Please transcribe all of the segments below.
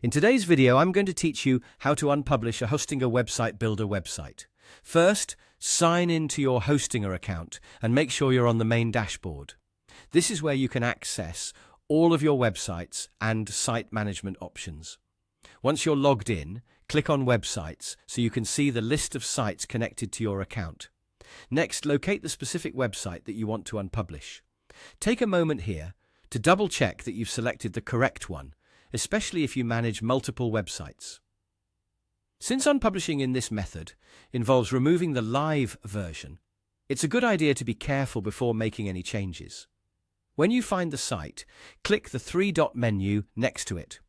In today's video, I'm going to teach you how to unpublish a Hostinger website builder website. First, sign into your Hostinger account and make sure you're on the main dashboard. This is where you can access all of your websites and site management options. Once you're logged in, click on Websites so you can see the list of sites connected to your account. Next, locate the specific website that you want to unpublish. Take a moment here to double-check that you've selected the correct one, especially if you manage multiple websites. Since unpublishing in this method involves removing the live version, it's a good idea to be careful before making any changes. When you find the site, click the three-dot menu next to it.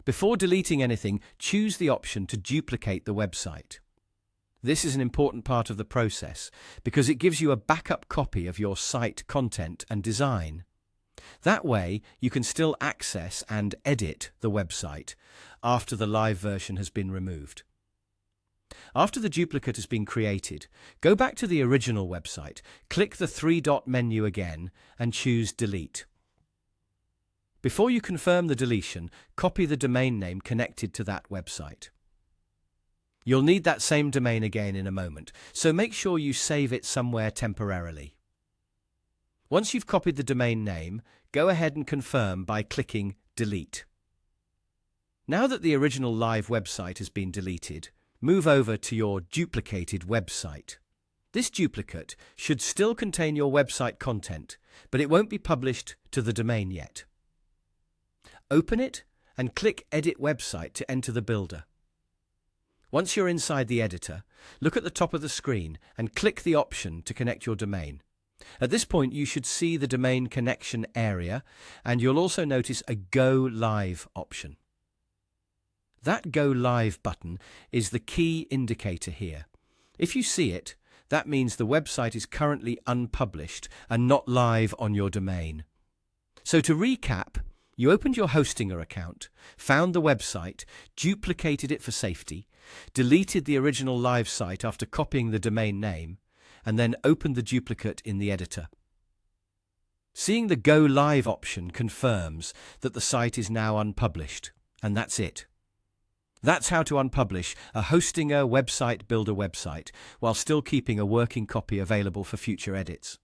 Before deleting anything, choose the option to duplicate the website. This is an important part of the process because it gives you a backup copy of your site content and design. That way, you can still access and edit the website after the live version has been removed. After the duplicate has been created, go back to the original website, click the three-dot menu again, and choose Delete. Before you confirm the deletion, copy the domain name connected to that website. You'll need that same domain again in a moment, so make sure you save it somewhere temporarily. Once you've copied the domain name, go ahead and confirm by clicking Delete. Now that the original live website has been deleted, move over to your duplicated website. This duplicate should still contain your website content, but it won't be published to the domain yet. Open it and click Edit Website to enter the builder. Once you're inside the editor, look at the top of the screen and click the option to connect your domain. At this point, you should see the domain connection area, and you'll also notice a Go Live option. That Go Live button is the key indicator here. If you see it, that means the website is currently unpublished and not live on your domain. So to recap, you opened your Hostinger account, found the website, duplicated it for safety, deleted the original live site after copying the domain name, and then opened the duplicate in the editor. Seeing the Go Live option confirms that the site is now unpublished, and that's it. That's how to unpublish a Hostinger website builder website while still keeping a working copy available for future edits.